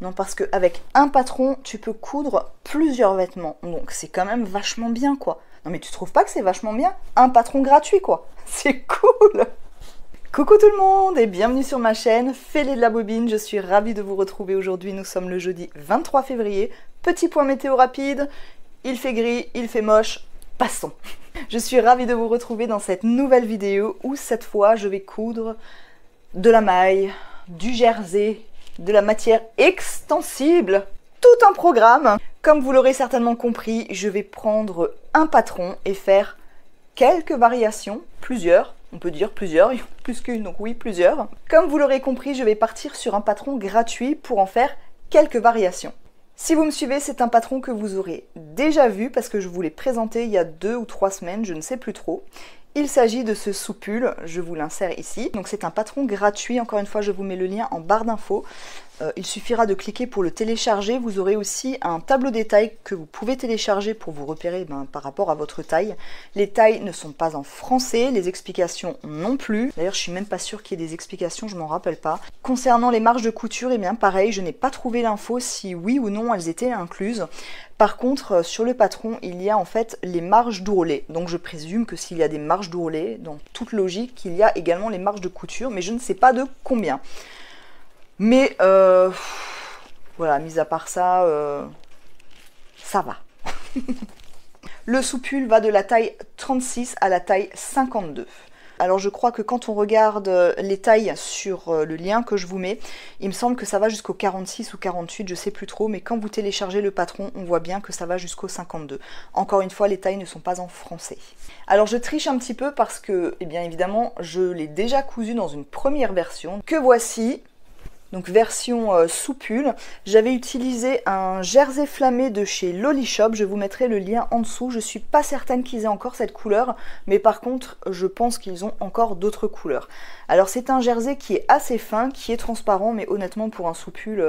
Non, parce qu'avec un patron, tu peux coudre plusieurs vêtements. Donc c'est quand même vachement bien, quoi. Non mais tu trouves pas que c'est vachement bien? Un patron gratuit, quoi. C'est cool. Coucou tout le monde et bienvenue sur ma chaîne Fêlé de la Bobine. Je suis ravie de vous retrouver aujourd'hui. Nous sommes le jeudi 23 février. Petit point météo rapide. Il fait gris, il fait moche. Passons. Je suis ravie de vous retrouver dans cette nouvelle vidéo où cette fois je vais coudre de la maille, du jersey, de la matière extensible. Tout un programme. Comme vous l'aurez certainement compris, je vais prendre un patron et faire quelques variations, plusieurs. On peut dire plusieurs, plus qu'une, donc oui, plusieurs. Comme vous l'aurez compris, je vais partir sur un patron gratuit pour en faire quelques variations. Si vous me suivez, c'est un patron que vous aurez déjà vu parce que je vous l'ai présenté il y a 2 ou 3 semaines, je ne sais plus trop. Il s'agit de ce sous-pull, je vous l'insère ici. Donc c'est un patron gratuit, encore une fois je vous mets le lien en barre d'infos. Il suffira de cliquer pour le télécharger. Vous aurez aussi un tableau des tailles que vous pouvez télécharger pour vous repérer par rapport à votre taille. Les tailles ne sont pas en français, les explications non plus. D'ailleurs, je suis même pas sûre qu'il y ait des explications, je m'en rappelle pas. Concernant les marges de couture, eh bien pareil, je n'ai pas trouvé l'info si oui ou non elles étaient incluses. Par contre, sur le patron, il y a en fait les marges d'ourlet. Donc je présume que s'il y a des marges d'ourlet, dans toute logique, il y a également les marges de couture, mais je ne sais pas de combien. Mais voilà, mis à part ça, ça va. Le sous-pull va de la taille 36 à la taille 52. Alors je crois que quand on regarde les tailles sur le lien que je vous mets, il me semble que ça va jusqu'au 46 ou 48, je sais plus trop, mais quand vous téléchargez le patron, on voit bien que ça va jusqu'au 52. Encore une fois, les tailles ne sont pas en français. Alors je triche un petit peu parce que, eh bien évidemment, je l'ai déjà cousu dans une première version, que voici. Donc version sous-pull. J'avais utilisé un jersey flammé de chez Loli Shop, je vous mettrai le lien en dessous. Je suis pas certaine qu'ils aient encore cette couleur, mais par contre je pense qu'ils ont encore d'autres couleurs. Alors c'est un jersey qui est assez fin, qui est transparent, mais honnêtement pour un sous-pull,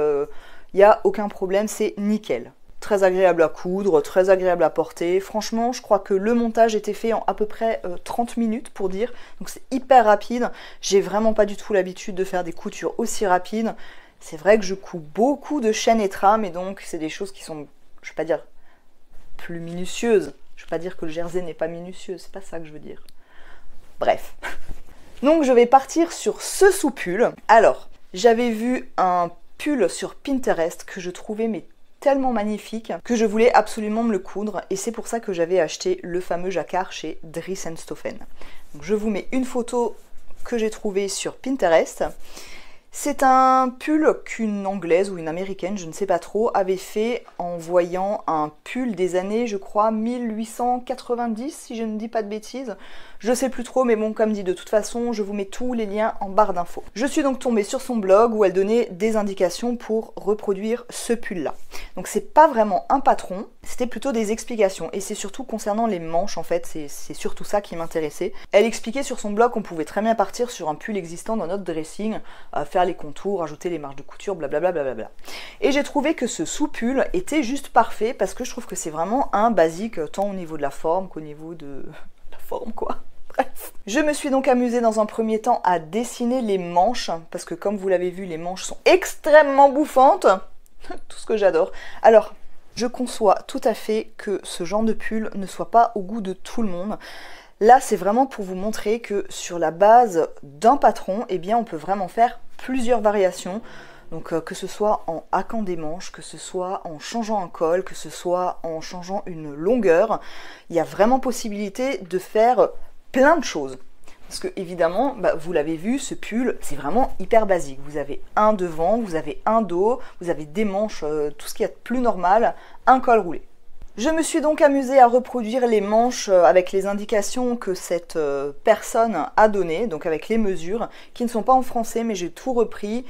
il n'y a aucun problème, c'est nickel. Très agréable à coudre, très agréable à porter. Franchement, je crois que le montage était fait en à peu près 30 minutes pour dire. Donc c'est hyper rapide. J'ai vraiment pas du tout l'habitude de faire des coutures aussi rapides. C'est vrai que je couds beaucoup de chaînes et trames et donc c'est des choses qui sont, je vais pas dire plus minutieuses. Je vais pas dire que le jersey n'est pas minutieux, c'est pas ça que je veux dire. Bref. Donc je vais partir sur ce sous-pull. Alors, j'avais vu un pull sur Pinterest que je trouvais mais tellement magnifique que je voulais absolument me le coudre et c'est pour ça que j'avais acheté le fameux jacquard chez Dries & Stoffen. Donc je vous mets une photo que j'ai trouvée sur Pinterest. C'est un pull qu'une anglaise ou une américaine, je ne sais pas trop, avait fait en voyant un pull des années, je crois, 1890, si je ne dis pas de bêtises. Je sais plus trop, mais bon, comme dit, de toute façon, je vous mets tous les liens en barre d'infos. Je suis donc tombée sur son blog où elle donnait des indications pour reproduire ce pull-là. Donc c'est pas vraiment un patron, c'était plutôt des explications. Et c'est surtout concernant les manches, en fait, c'est surtout ça qui m'intéressait. Elle expliquait sur son blog qu'on pouvait très bien partir sur un pull existant dans notre dressing, faire les contours, ajouter les marges de couture, blablabla. Blablabla. Et j'ai trouvé que ce sous-pull était juste parfait parce que je trouve que c'est vraiment un basique tant au niveau de la forme qu'au niveau de la forme, quoi. Bref. Je me suis donc amusée dans un premier temps à dessiner les manches, parce que comme vous l'avez vu, les manches sont extrêmement bouffantes. Tout ce que j'adore. Alors, je conçois tout à fait que ce genre de pull ne soit pas au goût de tout le monde. Là, c'est vraiment pour vous montrer que sur la base d'un patron, eh bien, on peut vraiment faire plusieurs variations. Donc que ce soit en haquant des manches, que ce soit en changeant un col, que ce soit en changeant une longueur, il y a vraiment possibilité de faire plein de choses. Parce que évidemment, vous l'avez vu, ce pull, c'est vraiment hyper basique. Vous avez un devant, vous avez un dos, vous avez des manches, tout ce qu'il y a de plus normal, un col roulé. Je me suis donc amusée à reproduire les manches avec les indications que cette personne a données, donc avec les mesures, qui ne sont pas en français, mais j'ai tout repris,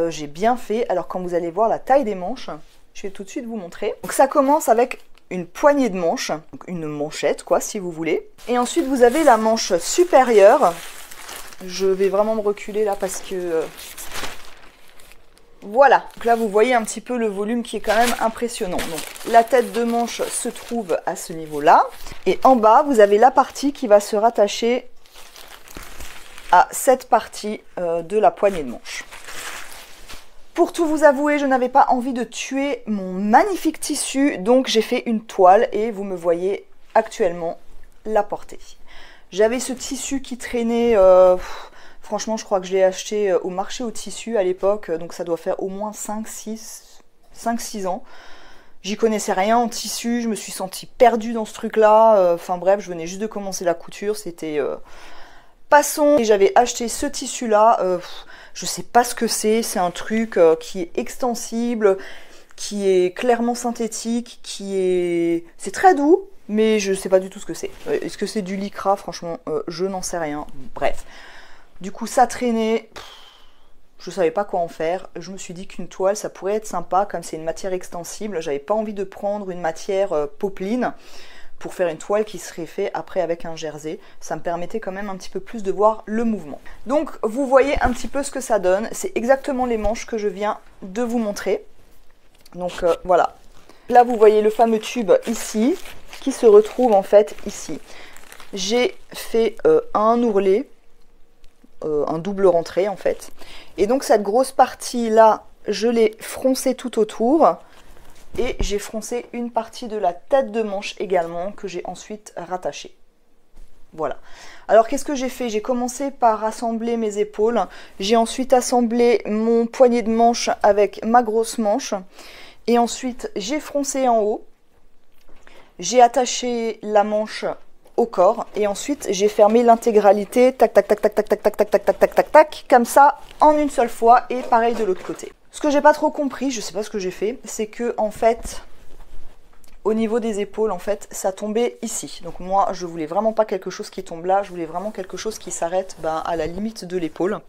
j'ai bien fait. Alors quand vous allez voir la taille des manches, je vais tout de suite vous montrer. Donc ça commence avec une poignée de manches, donc une manchette quoi si vous voulez. Et ensuite vous avez la manche supérieure. Je vais vraiment me reculer là parce que... Voilà, donc là vous voyez un petit peu le volume qui est quand même impressionnant. Donc la tête de manche se trouve à ce niveau-là. Et en bas, vous avez la partie qui va se rattacher à cette partie de la poignée de manche. Pour tout vous avouer, je n'avais pas envie de tuer mon magnifique tissu, donc j'ai fait une toile et vous me voyez actuellement la porter. J'avais ce tissu qui traînait, franchement je crois que je l'ai acheté au marché au tissu à l'époque, donc ça doit faire au moins 5-6 ans. J'y connaissais rien en tissu, je me suis sentie perdue dans ce truc-là, enfin bref, je venais juste de commencer la couture, c'était... Passons, et j'avais acheté ce tissu-là, je sais pas ce que c'est un truc qui est extensible, qui est clairement synthétique, c'est très doux, mais je sais pas du tout ce que c'est. Est-ce que c'est du lycra? Franchement, je n'en sais rien. Bref. Du coup, ça traînait, je savais pas quoi en faire. Je me suis dit qu'une toile, ça pourrait être sympa, comme c'est une matière extensible. J'avais pas envie de prendre une matière popeline pour faire une toile qui serait faite après avec un jersey. Ça me permettait quand même un petit peu plus de voir le mouvement. Donc vous voyez un petit peu ce que ça donne. C'est exactement les manches que je viens de vous montrer. Donc voilà. Là vous voyez le fameux tube ici, qui se retrouve en fait ici. J'ai fait un ourlet, un double rentrée en fait. Et donc cette grosse partie là, je l'ai froncée tout autour. Et j'ai froncé une partie de la tête de manche également que j'ai ensuite rattachée. Voilà. Alors qu'est-ce que j'ai fait? J'ai commencé par assembler mes épaules. J'ai ensuite assemblé mon poignet de manche avec ma grosse manche. Et ensuite j'ai froncé en haut. J'ai attaché la manche au corps. Et ensuite j'ai fermé l'intégralité. Tac, tac, tac, tac, tac, tac, tac, tac, tac, tac, tac, tac, tac. Comme ça en une seule fois. Et pareil de l'autre côté. Ce que j'ai pas trop compris, je sais pas ce que j'ai fait, c'est que en fait, au niveau des épaules, en fait, ça tombait ici. Donc moi, je voulais vraiment pas quelque chose qui tombe là, je voulais vraiment quelque chose qui s'arrête à la limite de l'épaule.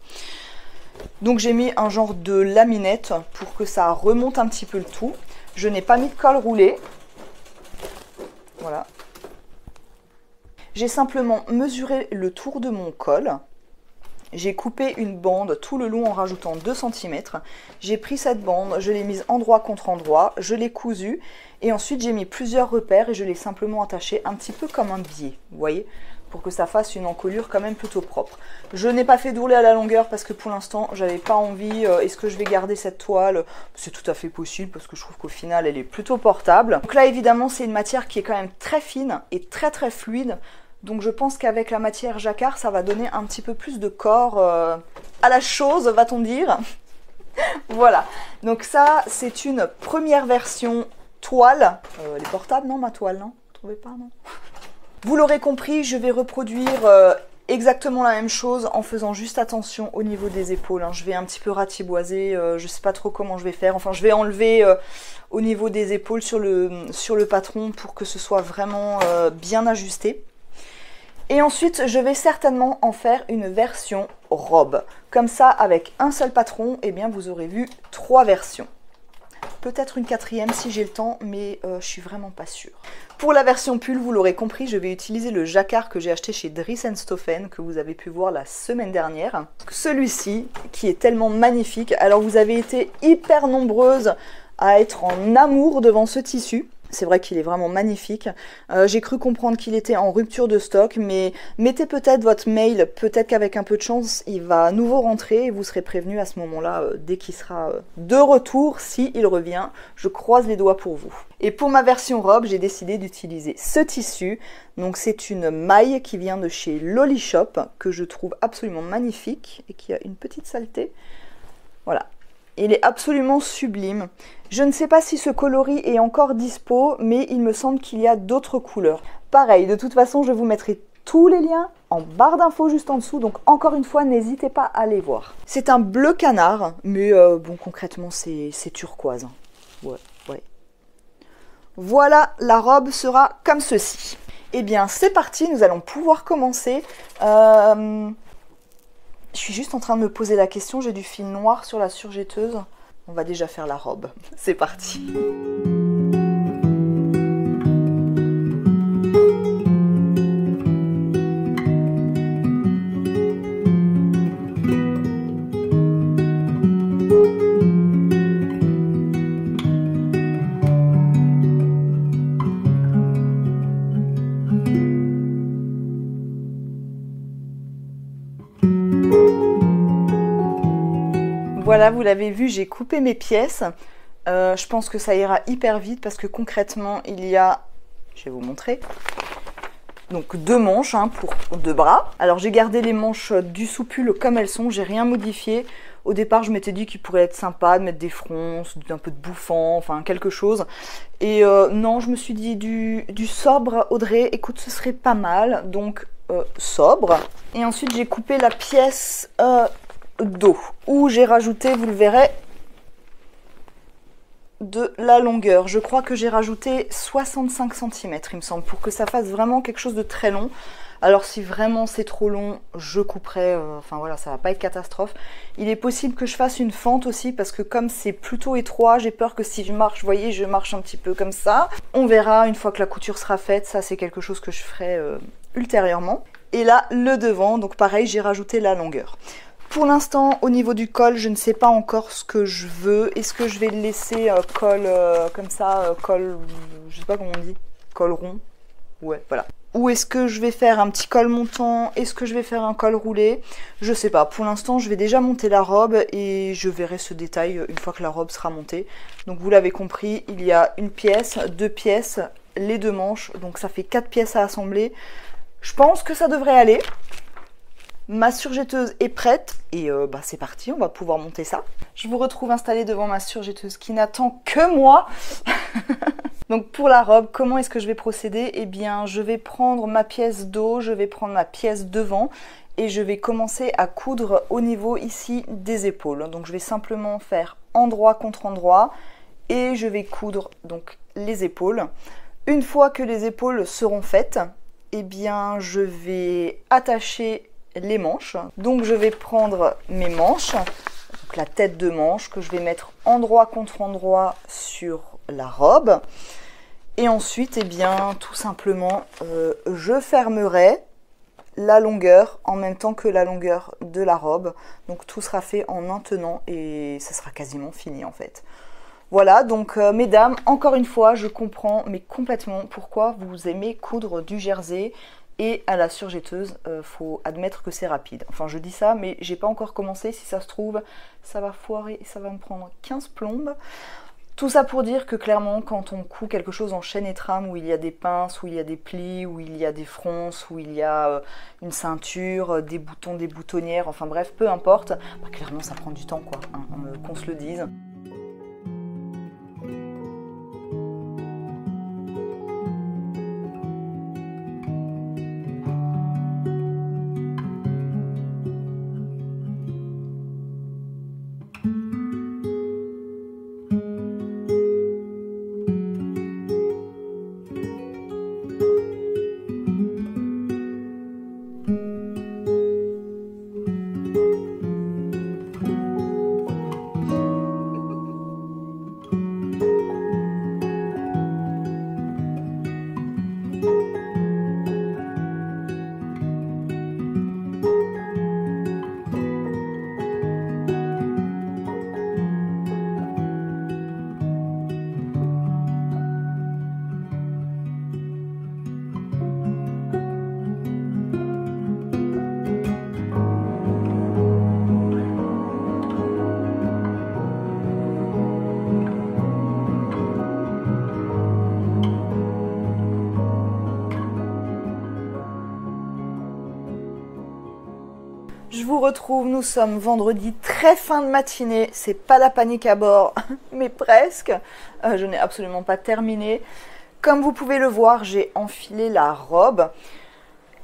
Donc j'ai mis un genre de laminette pour que ça remonte un petit peu le tout. Je n'ai pas mis de colle roulée. Voilà. J'ai simplement mesuré le tour de mon col. J'ai coupé une bande tout le long en rajoutant 2 cm. J'ai pris cette bande, je l'ai mise endroit contre endroit, je l'ai cousue et ensuite j'ai mis plusieurs repères et je l'ai simplement attaché un petit peu comme un biais, vous voyez, pour que ça fasse une encolure quand même plutôt propre. Je n'ai pas fait d'ourlet à la longueur parce que pour l'instant j'avais pas envie. Est-ce que je vais garder cette toile? C'est tout à fait possible parce que je trouve qu'au final elle est plutôt portable. Donc là évidemment c'est une matière qui est quand même très fine et très très fluide. Donc je pense qu'avec la matière jacquard, ça va donner un petit peu plus de corps à la chose, va-t-on dire. Voilà, donc ça c'est une première version toile. Elle est portable, non, ma toile, non? Vous trouvez pas, non? Vous l'aurez compris, je vais reproduire exactement la même chose en faisant juste attention au niveau des épaules. Hein. Je vais un petit peu ratiboiser, je sais pas trop comment je vais faire. Enfin, je vais enlever au niveau des épaules sur le patron pour que ce soit vraiment bien ajusté. Et ensuite, je vais certainement en faire une version robe. Comme ça, avec un seul patron, eh bien, vous aurez vu 3 versions. Peut-être une 4e si j'ai le temps, mais je suis vraiment pas sûre. Pour la version pull, vous l'aurez compris, je vais utiliser le jacquard que j'ai acheté chez Dries & Stoffen, que vous avez pu voir la semaine dernière. Celui-ci, qui est tellement magnifique. Alors, vous avez été hyper nombreuses à être en amour devant ce tissu. C'est vrai qu'il est vraiment magnifique. J'ai cru comprendre qu'il était en rupture de stock, mais mettez peut-être votre mail, peut-être qu'avec un peu de chance, il va à nouveau rentrer et vous serez prévenu à ce moment-là, dès qu'il sera de retour, s'il revient. Je croise les doigts pour vous. Et pour ma version robe, j'ai décidé d'utiliser ce tissu. Donc c'est une maille qui vient de chez Lolly Shop, que je trouve absolument magnifique et qui a une petite saleté. Voilà. Il est absolument sublime. Je ne sais pas si ce coloris est encore dispo, mais il me semble qu'il y a d'autres couleurs. Pareil, de toute façon, je vous mettrai tous les liens en barre d'infos juste en dessous, donc encore une fois, n'hésitez pas à les voir. C'est un bleu canard, mais bon, concrètement, c'est turquoise. Ouais. Voilà, la robe sera comme ceci. Eh bien, c'est parti, nous allons pouvoir commencer. Je suis juste en train de me poser la question, j'ai du fil noir sur la surjetteuse. On va déjà faire la robe. C'est parti. Voilà, vous l'avez vu, j'ai coupé mes pièces. Je pense que ça ira hyper vite parce que concrètement, il y a, je vais vous montrer, donc 2 manches hein, pour 2 bras. Alors j'ai gardé les manches du soupule comme elles sont, j'ai rien modifié. Au départ, je m'étais dit qu'il pourrait être sympa de mettre des fronces, un peu de bouffant, enfin quelque chose. Et non, je me suis dit du sobre, Audrey, écoute, ce serait pas mal. Donc sobre. Et ensuite, j'ai coupé la pièce dos, où j'ai rajouté, vous le verrez, de la longueur. Je crois que j'ai rajouté 65 cm, il me semble, pour que ça fasse vraiment quelque chose de très long. Alors si vraiment c'est trop long, je couperai, enfin voilà, ça va pas être catastrophe. Il est possible que je fasse une fente aussi, parce que comme c'est plutôt étroit, j'ai peur que si je marche, vous voyez, je marche un petit peu comme ça. On verra une fois que la couture sera faite, ça c'est quelque chose que je ferai ultérieurement. Et là, le devant, donc pareil, j'ai rajouté la longueur. Pour l'instant, au niveau du col, je ne sais pas encore ce que je veux. Est-ce que je vais le laisser col comme ça, col, je sais pas comment on dit, col rond? Ouais, voilà. Ou est-ce que je vais faire un petit col montant? Est-ce que je vais faire un col roulé? Je sais pas. Pour l'instant, je vais déjà monter la robe et je verrai ce détail une fois que la robe sera montée. Donc vous l'avez compris, il y a une pièce, 2 pièces, les 2 manches. Donc ça fait 4 pièces à assembler. Je pense que ça devrait aller. Ma surjetteuse est prête et bah c'est parti, on va pouvoir monter ça. Je vous retrouve installée devant ma surjetteuse qui n'attend que moi. Donc pour la robe, comment est-ce que je vais procéder? Eh bien, je vais prendre ma pièce dos, je vais prendre ma pièce devant et je vais commencer à coudre au niveau ici des épaules. Donc je vais simplement faire endroit contre endroit et je vais coudre donc les épaules. Une fois que les épaules seront faites, eh bien je vais attacher les manches. Donc je vais prendre mes manches, donc la tête de manche que je vais mettre endroit contre endroit sur la robe. Et ensuite, eh bien, tout simplement, je fermerai la longueur en même temps que la longueur de la robe. Donc tout sera fait en un tenant et ça sera quasiment fini en fait. Voilà, donc mesdames, encore une fois, je comprends mais complètement pourquoi vous aimez coudre du jersey. Et à la surjetteuse, faut admettre que c'est rapide. Enfin, je dis ça, mais j'ai pas encore commencé. Si ça se trouve, ça va foirer et ça va me prendre 15 plombes. Tout ça pour dire que clairement, quand on coud quelque chose en chaîne et trame, où il y a des pinces, où il y a des plis, où il y a des fronces, où il y a une ceinture, des boutons, des boutonnières, enfin bref, peu importe, bah, clairement ça prend du temps, quoi, hein, qu'on se le dise. Je vous retrouve, nous sommes vendredi, très fin de matinée, c'est pas la panique à bord, mais presque. Je n'ai absolument pas terminé. Comme vous pouvez le voir, j'ai enfilé la robe.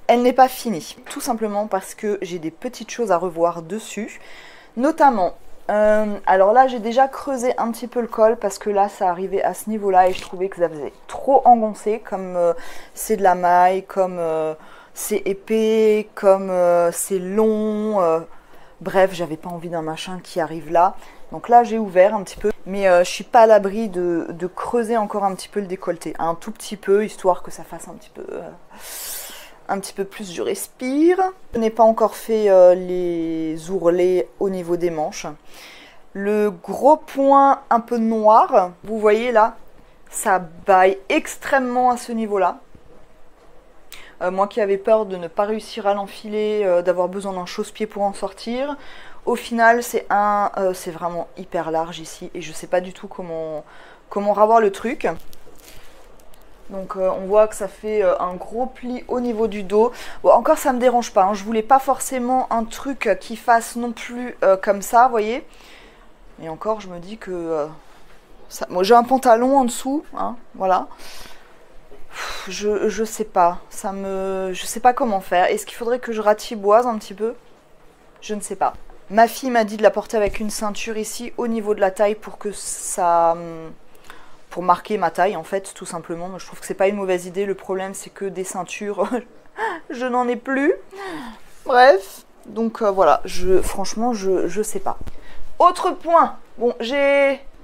Elle n'est pas finie, tout simplement parce que j'ai des petites choses à revoir dessus. Notamment, alors là j'ai déjà creusé un petit peu le col parce que là ça arrivait à ce niveau-là et je trouvais que ça faisait trop engoncé, comme c'est de la maille, comme... c'est épais, comme c'est long, bref, j'avais pas envie d'un machin qui arrive là. Donc là, j'ai ouvert un petit peu, mais je suis pas à l'abri de creuser encore un petit peu le décolleté. Un tout petit peu, histoire que ça fasse un petit peu plus je respire. Je n'ai pas encore fait les ourlets au niveau des manches. Le gros point un peu noir, vous voyez là, ça baille extrêmement à ce niveau-là. Moi qui avais peur de ne pas réussir à l'enfiler, d'avoir besoin d'un chausse-pied pour en sortir. Au final, c'est vraiment hyper large ici et je sais pas du tout comment ravoir le truc. Donc on voit que ça fait un gros pli au niveau du dos. Bon, encore ça me dérange pas, hein. Je voulais pas forcément un truc qui fasse non plus comme ça, vous voyez. Et encore je me dis que moi j'ai un pantalon en dessous, hein, voilà. Je sais pas, je sais pas comment faire. Est-ce qu'il faudrait que je ratiboise un petit peu? Je ne sais pas. Ma fille m'a dit de la porter avec une ceinture ici au niveau de la taille pour que ça... pour marquer ma taille en fait, tout simplement. Je trouve que c'est pas une mauvaise idée. Le problème c'est que des ceintures, je n'en ai plus. Bref, donc voilà, franchement je sais pas. Autre point, bon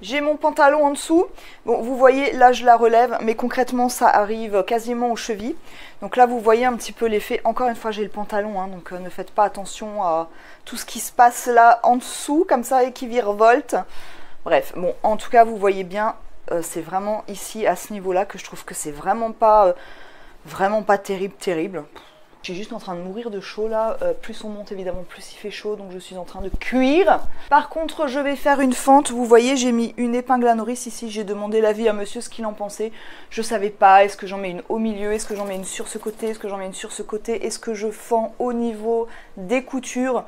j'ai mon pantalon en dessous. Bon, vous voyez, là je la relève, mais concrètement ça arrive quasiment aux chevilles. Donc là vous voyez un petit peu l'effet. Encore une fois j'ai le pantalon, hein, donc ne faites pas attention à tout ce qui se passe là en dessous, comme ça, et qui virevolte. Bref, bon, en tout cas vous voyez bien, c'est vraiment ici à ce niveau-là que je trouve que c'est vraiment pas terrible. Je suis juste en train de mourir de chaud là, plus on monte évidemment plus il fait chaud, donc je suis en train de cuire. Par contre je vais faire une fente, vous voyez j'ai mis une épingle à nourrice ici, j'ai demandé l'avis à monsieur ce qu'il en pensait. Je savais pas, est-ce que j'en mets une au milieu, est-ce que j'en mets une sur ce côté, est-ce que j'en mets une sur ce côté, est-ce que je fends au niveau des coutures.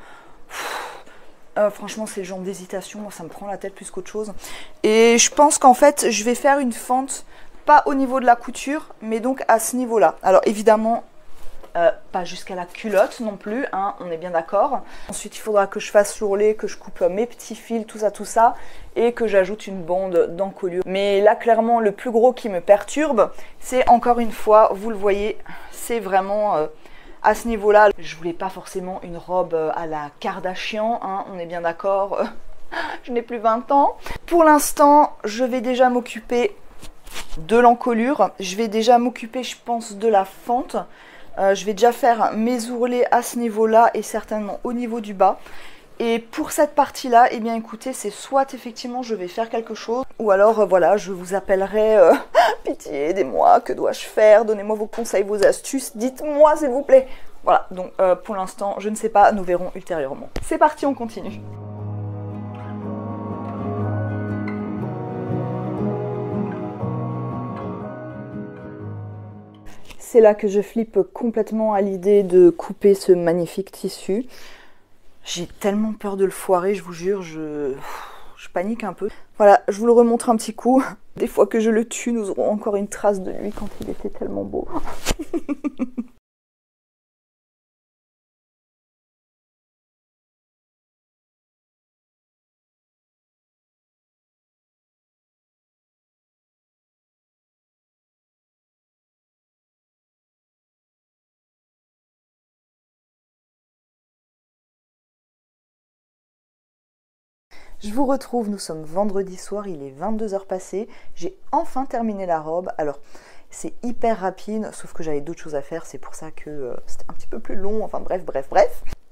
Franchement c'est le genre d'hésitation, moi ça me prend la tête plus qu'autre chose. Et je pense qu'en fait je vais faire une fente, pas au niveau de la couture, mais donc à ce niveau-là. Alors évidemment, pas jusqu'à la culotte non plus, hein, on est bien d'accord. Ensuite il faudra que je fasse l'ourlet, que je coupe mes petits fils, tout ça, et que j'ajoute une bande d'encolure. Mais là clairement le plus gros qui me perturbe, c'est encore une fois, vous le voyez, c'est vraiment à ce niveau-là. Je voulais pas forcément une robe à la Kardashian, hein, on est bien d'accord. Je n'ai plus 20 ans. Pour l'instant, je vais déjà m'occuper de l'encolure. Je vais déjà m'occuper, je pense, de la fente. Je vais déjà faire mes ourlets à ce niveau-là et certainement au niveau du bas. Et pour cette partie-là, eh bien écoutez, c'est soit effectivement je vais faire quelque chose, ou alors voilà, je vous appellerai, pitié, aidez-moi, que dois-je faire? Donnez-moi vos conseils, vos astuces, dites-moi s'il vous plaît. Voilà, donc pour l'instant, je ne sais pas, nous verrons ultérieurement. C'est parti, on continue. C'est là que je flippe complètement à l'idée de couper ce magnifique tissu. J'ai tellement peur de le foirer, je vous jure, je panique un peu. Voilà, je vous le remontre un petit coup. Des fois que je le tue, nous aurons encore une trace de lui quand il était tellement beau. Je vous retrouve, nous sommes vendredi soir, il est 22 h passées. J'ai enfin terminé la robe. Alors, c'est hyper rapide, sauf que j'avais d'autres choses à faire, c'est pour ça que c'était un petit peu plus long. Enfin bref.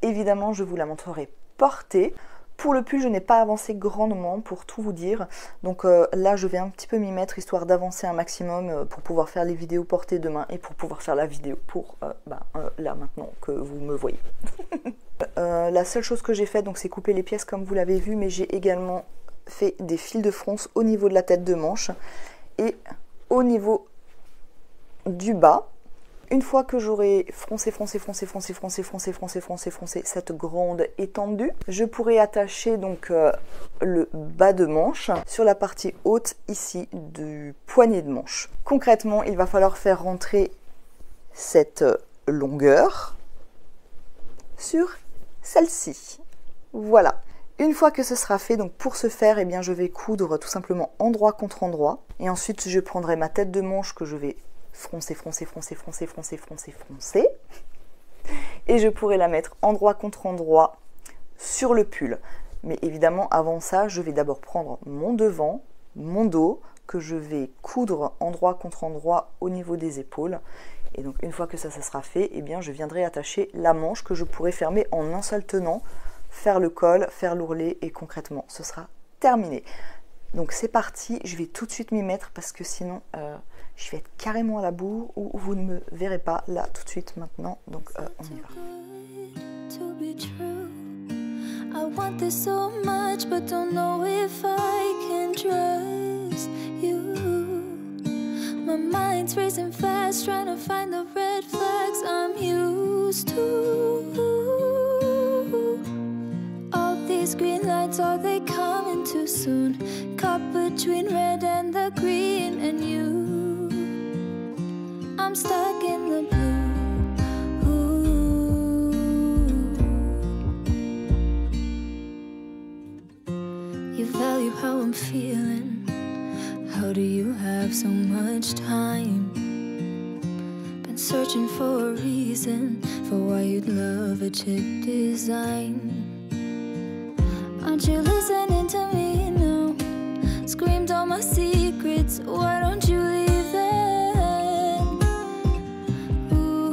Évidemment, je vous la montrerai portée. Pour le pull, je n'ai pas avancé grandement pour tout vous dire. Donc là, je vais un petit peu m'y mettre, histoire d'avancer un maximum pour pouvoir faire les vidéos portées demain et pour pouvoir faire la vidéo pour là maintenant que vous me voyez. La seule chose que j'ai faite, donc c'est couper les pièces comme vous l'avez vu, mais j'ai également fait des fils de fronce au niveau de la tête de manche et au niveau du bas. Une fois que j'aurai froncé cette grande étendue, je pourrai attacher donc le bas de manche sur la partie haute ici du poignet de manche. Concrètement, il va falloir faire rentrer cette longueur sur celle-ci. Voilà. Une fois que ce sera fait, donc pour ce faire, eh bien, je vais coudre tout simplement endroit contre endroit. Et ensuite, je prendrai ma tête de manche que je vais froncer. Et je pourrai la mettre endroit contre endroit sur le pull. Mais évidemment, avant ça, je vais d'abord prendre mon devant, mon dos, que je vais coudre endroit contre endroit au niveau des épaules. Et donc une fois que ça sera fait, eh bien je viendrai attacher la manche que je pourrai fermer en un seul tenant, faire le col, faire l'ourlet et concrètement ce sera terminé. Donc c'est parti, je vais tout de suite m'y mettre parce que sinon je vais être carrément à la bourre ou vous ne me verrez pas là tout de suite maintenant. Donc on y va. I want this so much, but don't know if I can trust you. My mind's racing fast, trying to find the red flags I'm used to. All these green lights, are they coming too soon? Caught between red and the green and you. I'm stuck in the blue. You value how I'm feeling. How do you have so much time? Been searching for a reason for why you'd love a chick design. Aren't you listening to me now? Screamed all my secrets, why don't you leave then? Ooh.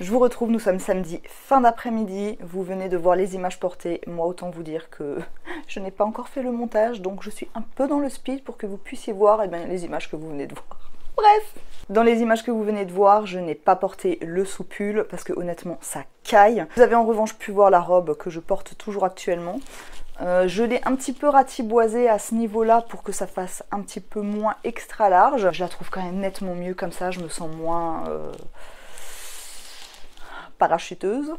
Je vous retrouve, nous sommes samedi fin d'après-midi, vous venez de voir les images portées, moi autant vous dire que je n'ai pas encore fait le montage, donc je suis un peu dans le speed pour que vous puissiez voir les images que vous venez de voir. Bref, dans les images que vous venez de voir, je n'ai pas porté le sous-pull parce que honnêtement ça caille. Vous avez en revanche pu voir la robe que je porte toujours actuellement. Je l'ai un petit peu ratiboisée à ce niveau-là pour que ça fasse un petit peu moins extra large. Je la trouve quand même nettement mieux comme ça, je me sens moins... parachuteuse.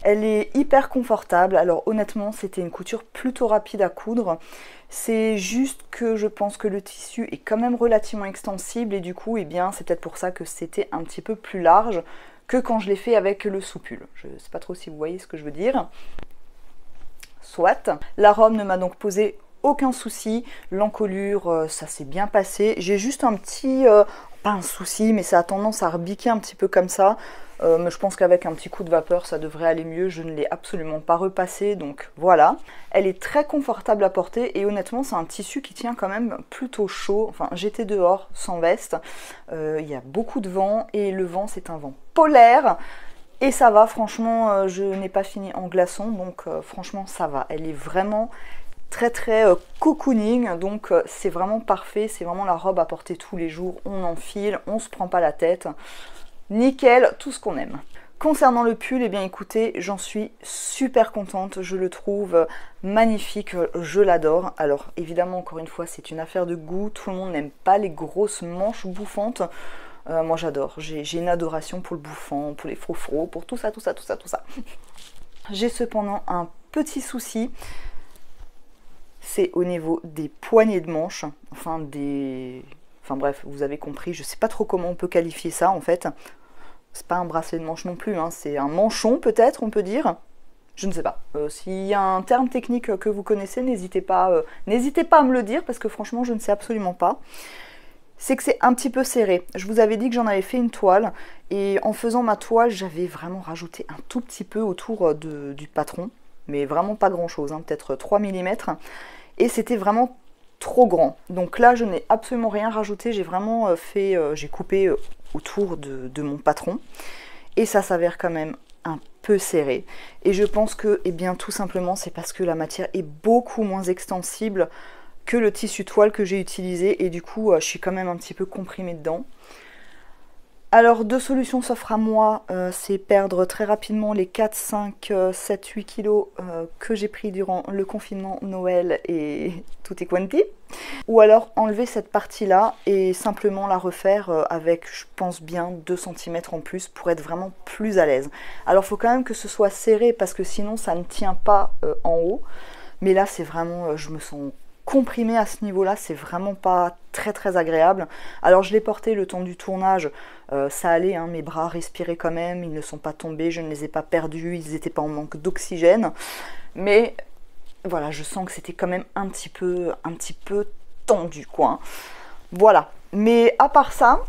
Elle est hyper confortable. Alors honnêtement, c'était une couture plutôt rapide à coudre. C'est juste que je pense que le tissu est quand même relativement extensible et du coup, eh bien, c'est peut-être pour ça que c'était un petit peu plus large que quand je l'ai fait avec le sous-pull. Je ne sais pas trop si vous voyez ce que je veux dire. Soit. La robe ne m'a donc posé aucun souci. L'encolure, ça s'est bien passé. J'ai juste un petit... pas un souci, mais ça a tendance à rebiquer un petit peu comme ça. Mais je pense qu'avec un petit coup de vapeur, ça devrait aller mieux. Je ne l'ai absolument pas repassé, donc voilà. Elle est très confortable à porter et honnêtement, c'est un tissu qui tient quand même plutôt chaud. Enfin, j'étais dehors sans veste. Il y a beaucoup de vent et le vent, c'est un vent polaire. Et ça va, franchement, je n'ai pas fini en glaçon, donc franchement, ça va. Elle est vraiment très cocooning, donc c'est vraiment parfait. C'est vraiment la robe à porter tous les jours. On enfile, on se prend pas la tête. Nickel, tout ce qu'on aime. Concernant le pull, eh bien écoutez, j'en suis super contente, je le trouve magnifique, je l'adore. Alors évidemment, encore une fois, c'est une affaire de goût, tout le monde n'aime pas les grosses manches bouffantes. Moi j'adore, j'ai une adoration pour le bouffant, pour les froufrous, pour tout ça, tout ça, tout ça, tout ça. J'ai cependant un petit souci, c'est au niveau des poignées de manche, enfin bref, vous avez compris, je sais pas trop comment on peut qualifier ça en fait. C'est pas un bracelet de manche non plus, hein, c'est un manchon peut-être, on peut dire. Je ne sais pas. S'il y a un terme technique que vous connaissez, n'hésitez pas à me le dire, parce que franchement, je ne sais absolument pas. C'est que c'est un petit peu serré. Je vous avais dit que j'en avais fait une toile, et en faisant ma toile, j'avais vraiment rajouté un tout petit peu autour du patron, mais vraiment pas grand-chose, hein, peut-être 3 mm, et c'était vraiment trop grand. Donc là, je n'ai absolument rien rajouté, j'ai vraiment j'ai coupé autour de mon patron, et ça s'avère quand même un peu serré, et je pense que tout simplement c'est parce que la matière est beaucoup moins extensible que le tissu toile que j'ai utilisé, et du coup je suis quand même un petit peu comprimée dedans. Alors, deux solutions s'offrent à moi, c'est perdre très rapidement les 4, 5, 7, 8 kilos que j'ai pris durant le confinement, Noël et tutti quanti. Ou alors enlever cette partie-là et simplement la refaire avec, je pense bien, 2 cm en plus pour être vraiment plus à l'aise. Alors, il faut quand même que ce soit serré parce que sinon ça ne tient pas en haut. Mais là, c'est vraiment, je me sens comprimée à ce niveau-là, c'est vraiment pas très très agréable. Alors je l'ai porté le temps du tournage, ça allait, hein, mes bras respiraient quand même, ils ne sont pas tombés, je ne les ai pas perdus, ils n'étaient pas en manque d'oxygène, mais voilà, je sens que c'était quand même un petit peu tendu, quoi. Hein. Voilà, mais à part ça,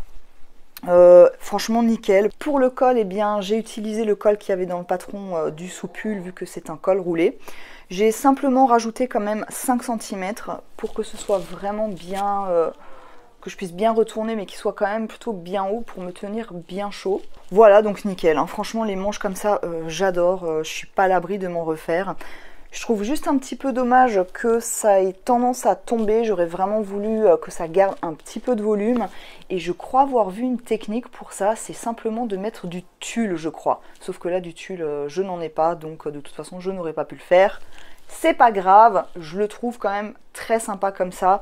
franchement nickel. Pour le col, j'ai utilisé le col qu'il y avait dans le patron du soupule, vu que c'est un col roulé. J'ai simplement rajouté quand même 5 cm pour que ce soit vraiment bien, que je puisse bien retourner, mais qu'il soit quand même plutôt bien haut pour me tenir bien chaud. Voilà, donc nickel, hein. Franchement, les manches comme ça, j'adore, je suis pas à l'abri de m'en refaire. Je trouve juste un petit peu dommage que ça ait tendance à tomber. J'aurais vraiment voulu que ça garde un petit peu de volume. Et je crois avoir vu une technique pour ça, c'est simplement de mettre du tulle, je crois. Sauf que là, du tulle, je n'en ai pas, donc de toute façon, je n'aurais pas pu le faire. C'est pas grave, je le trouve quand même très sympa comme ça.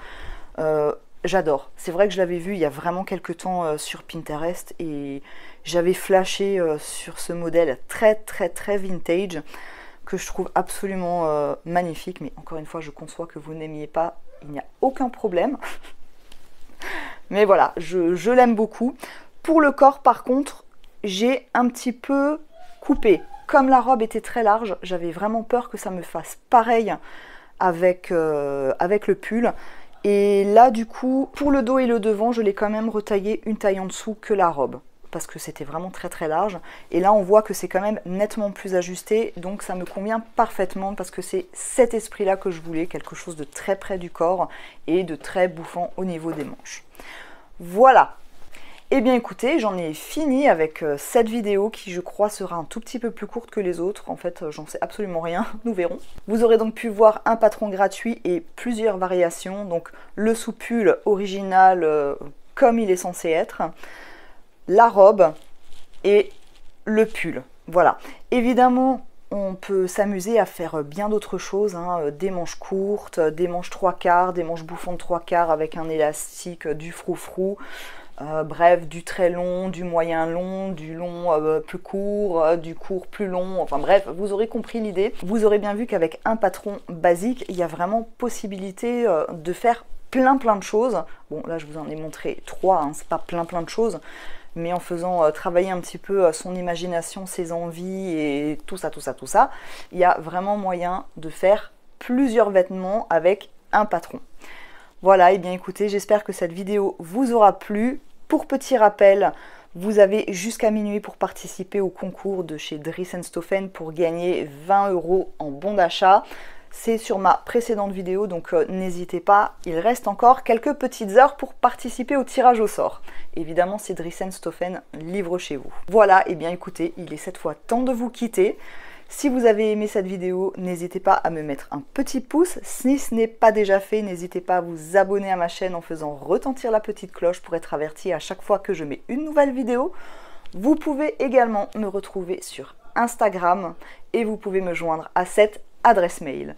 J'adore. C'est vrai que je l'avais vu il y a vraiment quelques temps sur Pinterest et j'avais flashé sur ce modèle très très très vintage que je trouve absolument magnifique. Mais encore une fois, je conçois que vous n'aimiez pas, il n'y a aucun problème. Mais voilà, je l'aime beaucoup. Pour le corps, par contre, j'ai un petit peu coupé. Comme la robe était très large, j'avais vraiment peur que ça me fasse pareil avec le pull. Et là, du coup, pour le dos et le devant, je l'ai quand même retaillé une taille en dessous que la robe, parce que c'était vraiment très très large. Et là, on voit que c'est quand même nettement plus ajusté, donc ça me convient parfaitement, parce que c'est cet esprit-là que je voulais, quelque chose de très près du corps et de très bouffant au niveau des manches. Voilà. Eh bien écoutez, j'en ai fini avec cette vidéo qui je crois sera un tout petit peu plus courte que les autres. En fait, j'en sais absolument rien, nous verrons. Vous aurez donc pu voir un patron gratuit et plusieurs variations. Donc le soupule original comme il est censé être, la robe et le pull. Voilà. Évidemment, on peut s'amuser à faire bien d'autres choses, hein, des manches courtes, des manches 3/4, des manches bouffantes 3/4 avec un élastique, du froufrou. Bref, du très long, du moyen long, du long plus court, du court plus long, enfin bref, vous aurez compris l'idée. Vous aurez bien vu qu'avec un patron basique, il y a vraiment possibilité de faire plein de choses. Bon, là je vous en ai montré 3, hein, c'est pas plein de choses, mais en faisant travailler un petit peu son imagination, ses envies et tout ça, il y a vraiment moyen de faire plusieurs vêtements avec un patron. Voilà, et bien écoutez, j'espère que cette vidéo vous aura plu. Pour petit rappel, vous avez jusqu'à minuit pour participer au concours de chez Dries & Stoffen pour gagner 20 € en bon d'achat. C'est sur ma précédente vidéo, donc n'hésitez pas, il reste encore quelques petites heures pour participer au tirage au sort. Évidemment, c'est Dries & Stoffen livre chez vous. Voilà, et bien écoutez, il est cette fois temps de vous quitter. Si vous avez aimé cette vidéo, n'hésitez pas à me mettre un petit pouce. Si ce n'est pas déjà fait, n'hésitez pas à vous abonner à ma chaîne en faisant retentir la petite cloche pour être averti à chaque fois que je mets une nouvelle vidéo. Vous pouvez également me retrouver sur Instagram et vous pouvez me joindre à cette adresse mail.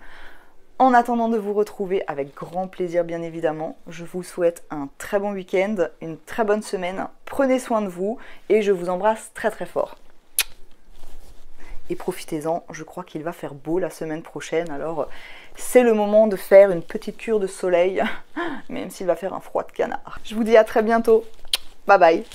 En attendant de vous retrouver, avec grand plaisir bien évidemment, je vous souhaite un très bon week-end, une très bonne semaine, prenez soin de vous et je vous embrasse très très fort. Et profitez-en, je crois qu'il va faire beau la semaine prochaine, alors c'est le moment de faire une petite cure de soleil, même s'il va faire un froid de canard. Je vous dis à très bientôt, bye bye.